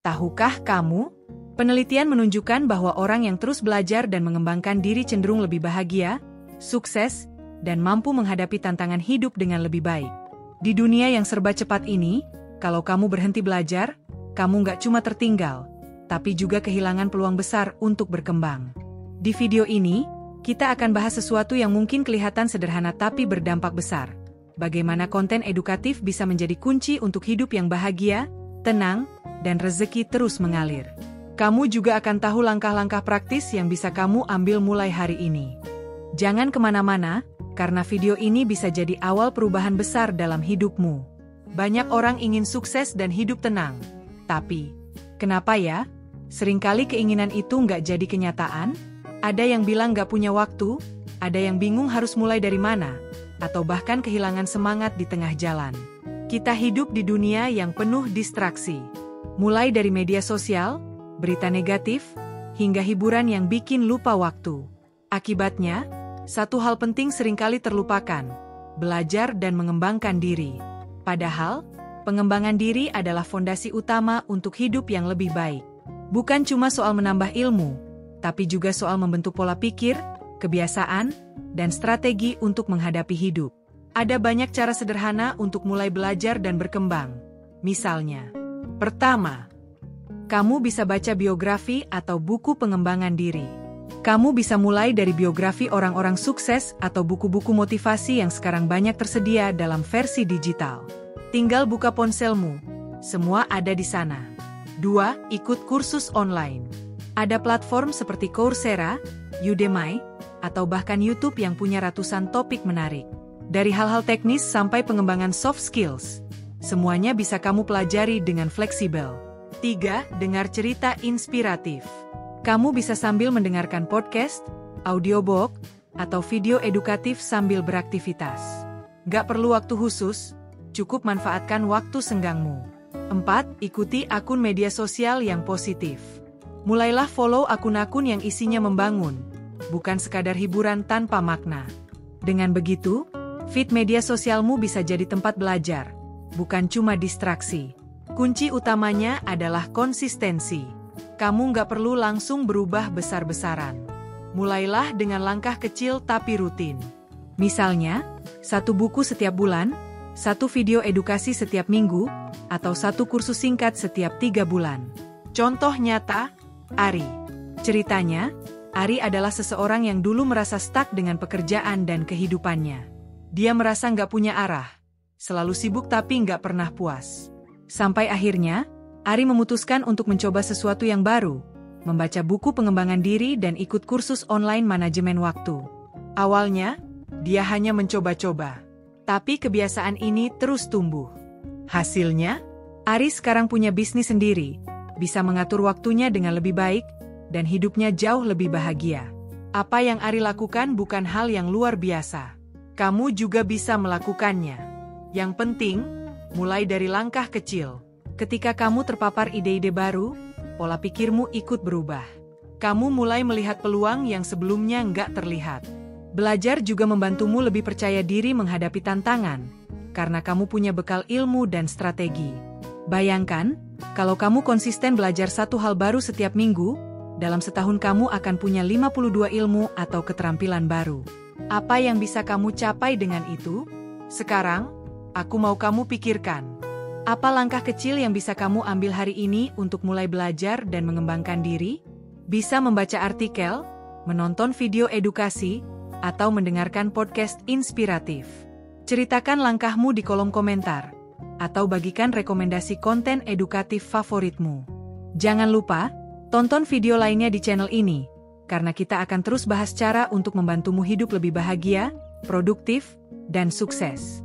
Tahukah kamu? Penelitian menunjukkan bahwa orang yang terus belajar dan mengembangkan diri cenderung lebih bahagia, sukses, dan mampu menghadapi tantangan hidup dengan lebih baik. Di dunia yang serba cepat ini, kalau kamu berhenti belajar, kamu nggak cuma tertinggal, tapi juga kehilangan peluang besar untuk berkembang. Di video ini, kita akan bahas sesuatu yang mungkin kelihatan sederhana tapi berdampak besar. Bagaimana konten edukatif bisa menjadi kunci untuk hidup yang bahagia, tenang, dan rezeki terus mengalir. Kamu juga akan tahu langkah-langkah praktis yang bisa kamu ambil mulai hari ini. Jangan kemana-mana, karena video ini bisa jadi awal perubahan besar dalam hidupmu. Banyak orang ingin sukses dan hidup tenang. Tapi, kenapa ya? Seringkali keinginan itu nggak jadi kenyataan? Ada yang bilang nggak punya waktu, ada yang bingung harus mulai dari mana, atau bahkan kehilangan semangat di tengah jalan. Kita hidup di dunia yang penuh distraksi. Mulai dari media sosial, berita negatif, hingga hiburan yang bikin lupa waktu. Akibatnya, satu hal penting seringkali terlupakan, belajar dan mengembangkan diri. Padahal, pengembangan diri adalah fondasi utama untuk hidup yang lebih baik. Bukan cuma soal menambah ilmu, tapi juga soal membentuk pola pikir, kebiasaan, dan strategi untuk menghadapi hidup. Ada banyak cara sederhana untuk mulai belajar dan berkembang. Misalnya, pertama, kamu bisa baca biografi atau buku pengembangan diri. Kamu bisa mulai dari biografi orang-orang sukses atau buku-buku motivasi yang sekarang banyak tersedia dalam versi digital. Tinggal buka ponselmu, semua ada di sana. 2. Ikut kursus online. Ada platform seperti Coursera, Udemy, atau bahkan YouTube yang punya ratusan topik menarik. Dari hal-hal teknis sampai pengembangan soft skills, semuanya bisa kamu pelajari dengan fleksibel. 3. Dengar cerita inspiratif. Kamu bisa sambil mendengarkan podcast, audiobook, atau video edukatif sambil beraktivitas. Gak perlu waktu khusus, cukup manfaatkan waktu senggangmu. 4. Ikuti akun media sosial yang positif. Mulailah follow akun-akun yang isinya membangun, bukan sekadar hiburan tanpa makna. Dengan begitu, feed media sosialmu bisa jadi tempat belajar, bukan cuma distraksi. Kunci utamanya adalah konsistensi. Kamu nggak perlu langsung berubah besar-besaran. Mulailah dengan langkah kecil tapi rutin. Misalnya, 1 buku setiap bulan, 1 video edukasi setiap minggu, atau 1 kursus singkat setiap 3 bulan. Contoh nyata, Ari. Ceritanya, Ari adalah seseorang yang dulu merasa stuck dengan pekerjaan dan kehidupannya. Dia merasa nggak punya arah, selalu sibuk tapi nggak pernah puas. Sampai akhirnya, Ari memutuskan untuk mencoba sesuatu yang baru, membaca buku pengembangan diri dan ikut kursus online manajemen waktu. Awalnya, dia hanya mencoba-coba. Tapi kebiasaan ini terus tumbuh. Hasilnya, Ari sekarang punya bisnis sendiri, bisa mengatur waktunya dengan lebih baik, dan hidupnya jauh lebih bahagia. Apa yang Ari lakukan bukan hal yang luar biasa. Kamu juga bisa melakukannya. Yang penting, mulai dari langkah kecil. Ketika kamu terpapar ide-ide baru, pola pikirmu ikut berubah. Kamu mulai melihat peluang yang sebelumnya nggak terlihat. Belajar juga membantumu lebih percaya diri menghadapi tantangan, karena kamu punya bekal ilmu dan strategi. Bayangkan, kalau kamu konsisten belajar 1 hal baru setiap minggu, dalam setahun kamu akan punya 52 ilmu atau keterampilan baru. Apa yang bisa kamu capai dengan itu? Sekarang, aku mau kamu pikirkan. Apa langkah kecil yang bisa kamu ambil hari ini untuk mulai belajar dan mengembangkan diri? Bisa membaca artikel, menonton video edukasi, atau mendengarkan podcast inspiratif. Ceritakan langkahmu di kolom komentar, atau bagikan rekomendasi konten edukatif favoritmu. Jangan lupa, tonton video lainnya di channel ini, karena kita akan terus bahas cara untuk membantumu hidup lebih bahagia, produktif, dan sukses.